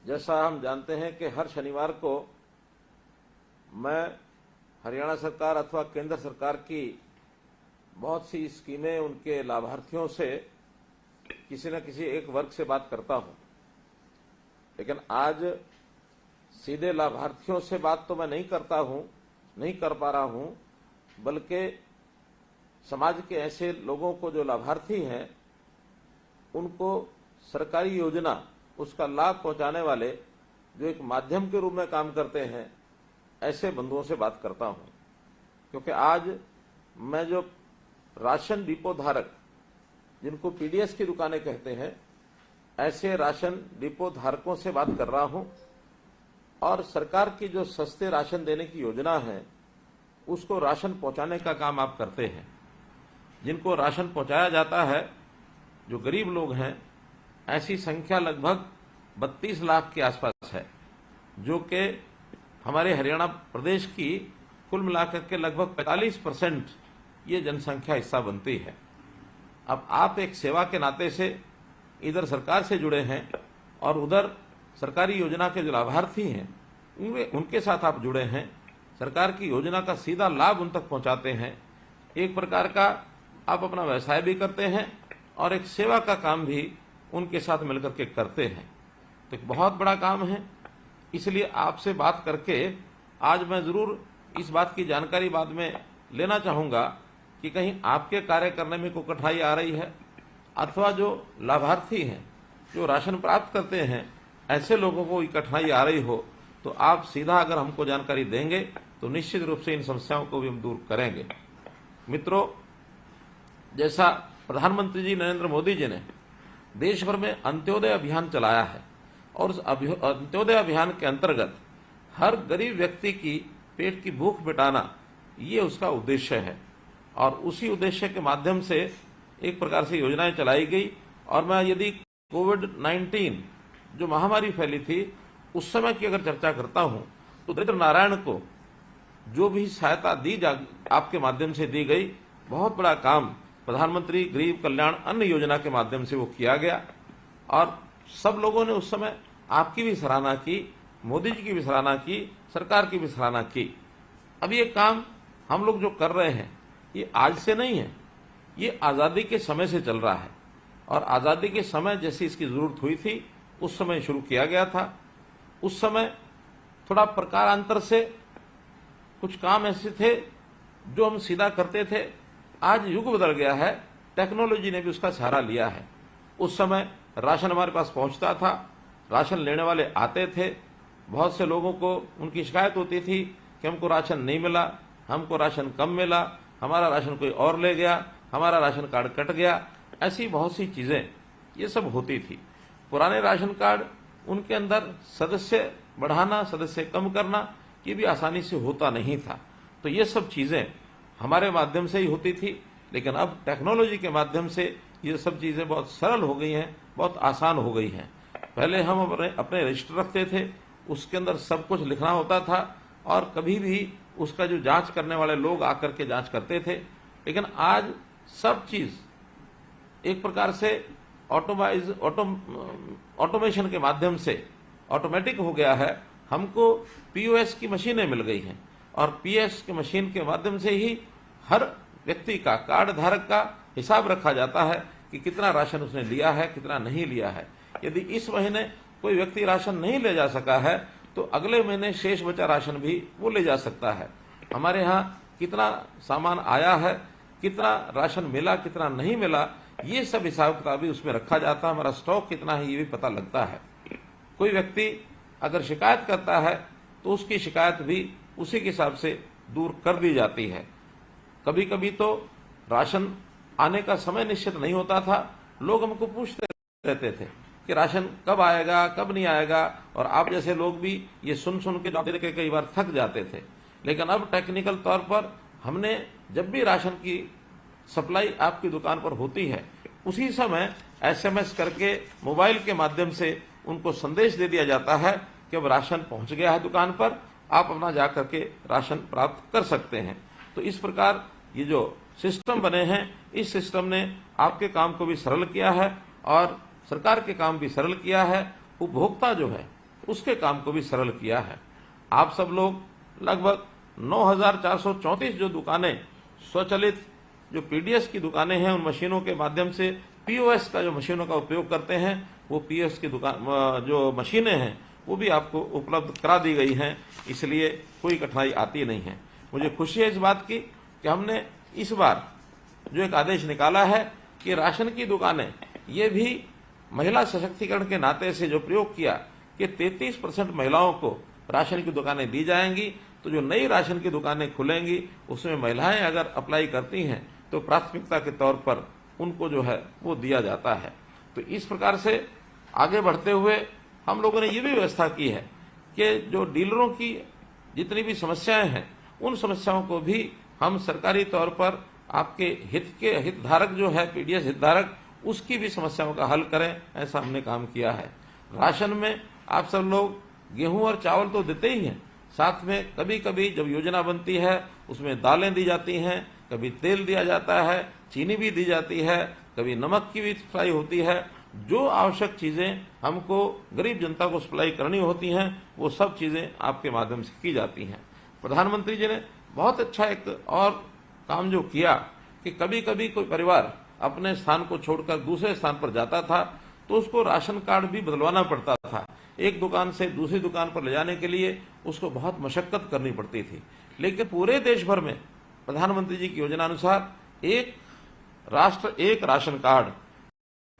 जैसा हम जानते हैं कि हर शनिवार को मैं हरियाणा सरकार अथवा केंद्र सरकार की बहुत सी स्कीमें, उनके लाभार्थियों से किसी न किसी एक वर्ग से बात करता हूं, लेकिन आज सीधे लाभार्थियों से बात तो मैं नहीं कर पा रहा हूं, बल्कि समाज के ऐसे लोगों को जो लाभार्थी हैं, उनको सरकारी योजना, उसका लाभ पहुंचाने वाले जो एक माध्यम के रूप में काम करते हैं, ऐसे बंधुओं से बात करता हूं। क्योंकि आज मैं जो राशन डिपो धारक, जिनको पीडीएस की दुकानें कहते हैं, ऐसे राशन डिपो धारकों से बात कर रहा हूं और सरकार की जो सस्ते राशन देने की योजना है, उसको राशन पहुंचाने का काम आप करते हैं। जिनको राशन पहुंचाया जाता है, जो गरीब लोग हैं, ऐसी संख्या लगभग 32 लाख के आसपास है, जो कि हमारे हरियाणा प्रदेश की कुल मिलाकर के लगभग 45% ये जनसंख्या हिस्सा बनती है। अब आप एक सेवा के नाते से इधर सरकार से जुड़े हैं और उधर सरकारी योजना के जो लाभार्थी हैं, उनके साथ आप जुड़े हैं, सरकार की योजना का सीधा लाभ उन तक पहुंचाते हैं। एक प्रकार का आप अपना व्यवसाय भी करते हैं और एक सेवा का काम भी उनके साथ मिलकर के करते हैं। तो एक बहुत बड़ा काम है। इसलिए आपसे बात करके आज मैं जरूर इस बात की जानकारी बाद में लेना चाहूंगा कि कहीं आपके कार्य करने में कोई कठिनाई आ रही है, अथवा जो लाभार्थी हैं, जो राशन प्राप्त करते हैं, ऐसे लोगों को कोई कठिनाई आ रही हो, तो आप सीधा अगर हमको जानकारी देंगे तो निश्चित रूप से इन समस्याओं को भी हम दूर करेंगे। मित्रों, जैसा प्रधानमंत्री जी नरेंद्र मोदी जी ने देश भर में अंत्योदय अभियान चलाया है और उस अंत्योदय अभियान के अंतर्गत हर गरीब व्यक्ति की पेट की भूख मिटाना, ये उसका उद्देश्य है। और उसी उद्देश्य के माध्यम से एक प्रकार से योजनाएं चलाई गई। और मैं यदि कोविड-19 जो महामारी फैली थी, उस समय की अगर चर्चा करता हूं, तो दरिद्र नारायण को जो भी सहायता आपके माध्यम से दी गई, बहुत बड़ा काम प्रधानमंत्री गरीब कल्याण अन्न योजना के माध्यम से वो किया गया। और सब लोगों ने उस समय आपकी भी सराहना की, मोदी जी की भी सराहना की, सरकार की भी सराहना की। अब ये काम हम लोग जो कर रहे हैं, ये आज से नहीं है, ये आजादी के समय से चल रहा है। और आजादी के समय जैसी इसकी जरूरत हुई थी, उस समय शुरू किया गया था। उस समय थोड़ा प्रकारांतर से कुछ काम ऐसे थे जो हम सीधा करते थे। आज युग बदल गया है, टेक्नोलॉजी ने भी उसका सहारा लिया है। उस समय राशन हमारे पास पहुंचता था, राशन लेने वाले आते थे। बहुत से लोगों को उनकी शिकायत होती थी कि हमको राशन नहीं मिला, हमको राशन कम मिला, हमारा राशन कोई और ले गया, हमारा राशन कार्ड कट गया। ऐसी बहुत सी चीजें ये सब होती थी। पुराने राशन कार्ड, उनके अंदर सदस्य बढ़ाना, सदस्य कम करना, ये भी आसानी से होता नहीं था। तो ये सब चीजें हमारे माध्यम से ही होती थी। लेकिन अब टेक्नोलॉजी के माध्यम से ये सब चीजें बहुत सरल हो गई हैं, बहुत आसान हो गई हैं। पहले हम अपने रजिस्टर रखते थे, उसके अंदर सब कुछ लिखना होता था और कभी भी उसका जो जांच करने वाले लोग आकर के जांच करते थे। लेकिन आज सब चीज एक प्रकार से ऑटोमेशन के माध्यम से ऑटोमेटिक हो गया है। हमको पीओएस की मशीनें मिल गई हैं और पीएस की मशीन के माध्यम से ही हर व्यक्ति का, कार्ड धारक का हिसाब रखा जाता है कि कितना राशन उसने लिया है, कितना नहीं लिया है। यदि इस महीने कोई व्यक्ति राशन नहीं ले जा सका है, तो अगले महीने शेष बचा राशन भी वो ले जा सकता है। हमारे यहाँ कितना सामान आया है, कितना राशन मिला, कितना नहीं मिला, ये सब हिसाब किताब भी उसमें रखा जाता है। हमारा स्टॉक कितना है, ये भी पता लगता है। कोई व्यक्ति अगर शिकायत करता है तो उसकी शिकायत भी उसी के हिसाब से दूर कर दी जाती है। कभी कभी तो राशन आने का समय निश्चित नहीं होता था, लोग हमको पूछते रहते थे कि राशन कब आएगा, कब नहीं आएगा। और आप जैसे लोग भी ये सुन के जवाब देके कई बार थक जाते थे। लेकिन अब टेक्निकल तौर पर हमने जब भी राशन की सप्लाई आपकी दुकान पर होती है, उसी समय एसएमएस करके मोबाइल के माध्यम से उनको संदेश दे दिया जाता है कि अब राशन पहुंच गया है दुकान पर, आप अपना जाकर के राशन प्राप्त कर सकते हैं। तो इस प्रकार ये जो सिस्टम बने हैं, इस सिस्टम ने आपके काम को भी सरल किया है और सरकार के काम भी सरल किया है। उपभोक्ता जो है उसके काम को भी सरल किया है। आप सब लोग लगभग 9,434 जो दुकानें स्वचालित जो पीडीएस की दुकानें हैं, उन मशीनों के माध्यम से पीओएस का जो मशीनों का उपयोग करते हैं, वो पीओएस की दुकान जो मशीनें हैं वो भी आपको उपलब्ध करा दी गई हैं, इसलिए कोई कठिनाई आती नहीं है। मुझे खुशी है इस बात की कि हमने इस बार जो एक आदेश निकाला है कि राशन की दुकानें, ये भी महिला सशक्तिकरण के नाते से जो प्रयोग किया कि 33% महिलाओं को राशन की दुकानें दी जाएंगी, तो जो नई राशन की दुकानें खुलेंगी उसमें महिलाएं अगर अप्लाई करती हैं तो प्राथमिकता के तौर पर उनको जो है वो दिया जाता है। तो इस प्रकार से आगे बढ़ते हुए हम लोगों ने ये भी व्यवस्था की है कि जो डीलरों की जितनी भी समस्याएं हैं, उन समस्याओं को भी हम सरकारी तौर पर आपके हितधारक जो है पीडीएस हितधारक, उसकी भी समस्याओं का हल करें, ऐसा हमने काम किया है। राशन में आप सब लोग गेहूं और चावल तो देते ही हैं, साथ में कभी कभी जब योजना बनती है उसमें दालें दी जाती हैं, कभी तेल दिया जाता है, चीनी भी दी जाती है, कभी नमक की भी सप्लाई होती है। जो आवश्यक चीजें हमको गरीब जनता को सप्लाई करनी होती हैं, वो सब चीजें आपके माध्यम से की जाती हैं। प्रधानमंत्री जी ने बहुत अच्छा एक और काम जो किया कि कभी कभी कोई परिवार अपने स्थान को छोड़कर दूसरे स्थान पर जाता था तो उसको राशन कार्ड भी बदलवाना पड़ता था। एक दुकान से दूसरी दुकान पर ले जाने के लिए उसको बहुत मशक्कत करनी पड़ती थी। लेकिन पूरे देश भर में प्रधानमंत्री जी की योजना अनुसार एक राष्ट्र एक राशन कार्ड,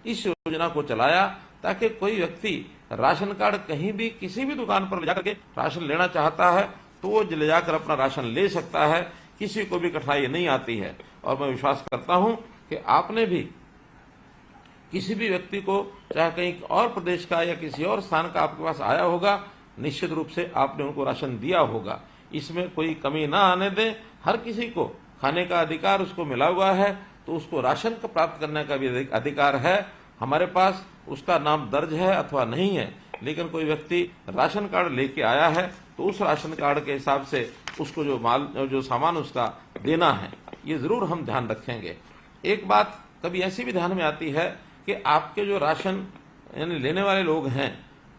इस योजना को चलाया ताकि कोई व्यक्ति राशन कार्ड कहीं भी किसी भी दुकान पर ले जाकर के राशन लेना चाहता है तो वो ले जाकर अपना राशन ले सकता है, किसी को भी कठिनाई नहीं आती है। और मैं विश्वास करता हूं कि आपने भी किसी भी व्यक्ति को, चाहे कहीं और प्रदेश का या किसी और स्थान का आपके पास आया होगा, निश्चित रूप से आपने उनको राशन दिया होगा। इसमें कोई कमी ना आने दें। हर किसी को खाने का अधिकार उसको मिला हुआ है, तो उसको राशन का प्राप्त करने का भी अधिकार है। हमारे पास उसका नाम दर्ज है अथवा नहीं है, लेकिन कोई व्यक्ति राशन कार्ड लेके आया है तो उस राशन कार्ड के हिसाब से उसको जो सामान उसका देना है, ये जरूर हम ध्यान रखेंगे। एक बात कभी ऐसी भी ध्यान में आती है कि आपके जो राशन यानी लेने वाले लोग हैं,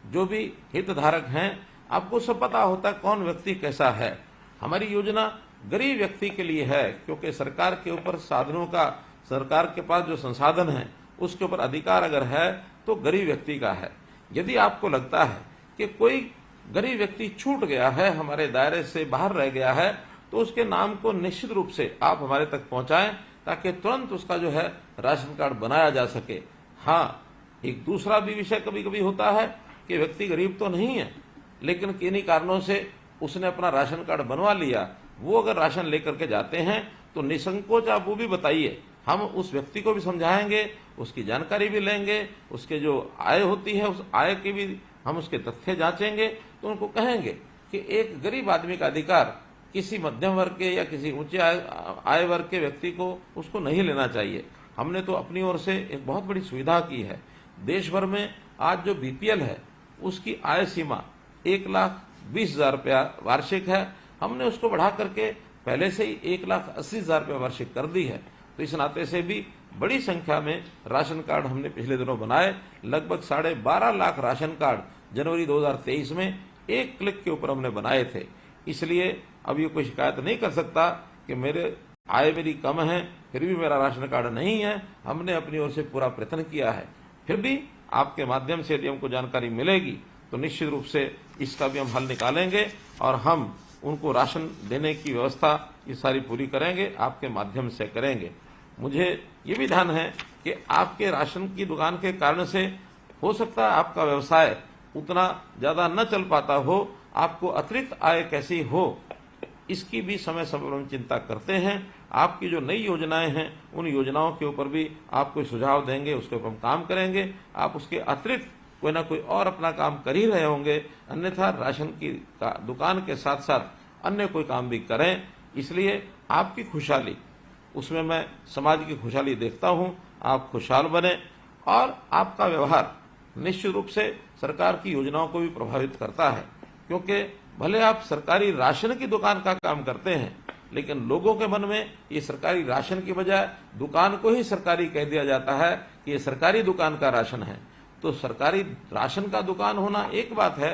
जो भी हितधारक हैं, आपको सब पता होता है कौन व्यक्ति कैसा है। हमारी योजना गरीब व्यक्ति के लिए है, क्योंकि सरकार के ऊपर साधनों का, सरकार के पास जो संसाधन है उसके ऊपर अधिकार अगर है तो गरीब व्यक्ति का है। यदि आपको लगता है कि कोई गरीब व्यक्ति छूट गया है, हमारे दायरे से बाहर रह गया है, तो उसके नाम को निश्चित रूप से आप हमारे तक पहुंचाएं ताकि तुरंत उसका जो है राशन कार्ड बनाया जा सके। हाँ, एक दूसरा भी विषय कभी कभी होता है कि व्यक्ति गरीब तो नहीं है, लेकिन किन्हीं कारणों से उसने अपना राशन कार्ड बनवा लिया। वो अगर राशन लेकर के जाते हैं तो निसंकोच आप वो भी बताइए, हम उस व्यक्ति को भी समझाएंगे, उसकी जानकारी भी लेंगे, उसके जो आय होती है उस आय की भी हम उसके तथ्य जांचेंगे। तो उनको कहेंगे कि एक गरीब आदमी का अधिकार किसी मध्यम वर्ग के या किसी ऊंचे आय वर्ग के व्यक्ति को उसको नहीं लेना चाहिए। हमने तो अपनी ओर से एक बहुत बड़ी सुविधा की है। देश भर में आज जो बीपीएल है उसकी आय सीमा 1,20,000 रुपया वार्षिक है। हमने उसको बढ़ा करके पहले से ही 1,80,000 रुपया वार्षिक कर दी है। तो इस नाते से भी बड़ी संख्या में राशन कार्ड हमने पिछले दिनों बनाए। लगभग 12.5 लाख राशन कार्ड जनवरी 2023 में एक क्लिक के ऊपर हमने बनाए थे। इसलिए अब ये कोई शिकायत नहीं कर सकता कि मेरी कम है फिर भी मेरा राशन कार्ड नहीं है। हमने अपनी ओर से पूरा प्रयत्न किया है। फिर भी आपके माध्यम से यदि हमको जानकारी मिलेगी तो निश्चित रूप से इसका भी हम हल निकालेंगे और हम उनको राशन देने की व्यवस्था ये सारी पूरी करेंगे, आपके माध्यम से करेंगे। मुझे ये भी ध्यान है कि आपके राशन की दुकान के कारण से हो सकता है आपका व्यवसाय उतना ज्यादा न चल पाता हो, आपको अतिरिक्त आय कैसी हो, इसकी भी समय समय पर हम चिंता करते हैं। आपकी जो नई योजनाएं हैं उन योजनाओं के ऊपर भी आपको सुझाव देंगे, उसके ऊपर हम काम करेंगे। आप उसके अतिरिक्त कोई ना कोई और अपना काम कर ही रहे होंगे, अन्यथा राशन की दुकान के साथ साथ अन्य कोई काम भी करें। इसलिए आपकी खुशहाली, उसमें मैं समाज की खुशहाली देखता हूं। आप खुशहाल बने और आपका व्यवहार निश्चित रूप से सरकार की योजनाओं को भी प्रभावित करता है, क्योंकि भले आप सरकारी राशन की दुकान का काम करते हैं, लेकिन लोगों के मन में ये सरकारी राशन की बजाय दुकान को ही सरकारी कह दिया जाता है कि ये सरकारी दुकान का राशन है। तो सरकारी राशन का दुकान होना एक बात है,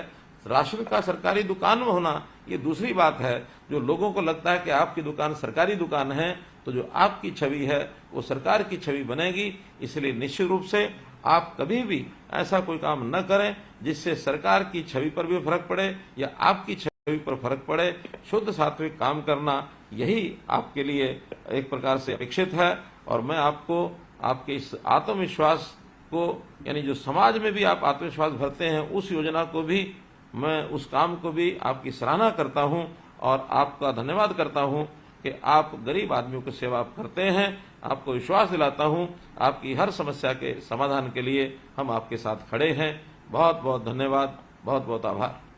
राशन का सरकारी दुकान में होना ये दूसरी बात है। जो लोगों को लगता है कि आपकी दुकान सरकारी दुकान है, तो जो आपकी छवि है वो सरकार की छवि बनेगी। इसलिए निश्चित रूप से आप कभी भी ऐसा कोई काम न करें जिससे सरकार की छवि पर भी फर्क पड़े या आपकी छवि पर फर्क पड़े। शुद्ध सात्विक काम करना यही आपके लिए एक प्रकार से अपेक्षित है। और मैं आपको आपके इस आत्मविश्वास को, यानी जो समाज में भी आप आत्मविश्वास भरते हैं, उस योजना को भी, मैं उस काम को भी आपकी सराहना करता हूं और आपका धन्यवाद करता हूं कि आप गरीब आदमियों की सेवा करते हैं। आपको विश्वास दिलाता हूं, आपकी हर समस्या के समाधान के लिए हम आपके साथ खड़े हैं। बहुत बहुत धन्यवाद, बहुत बहुत आभार।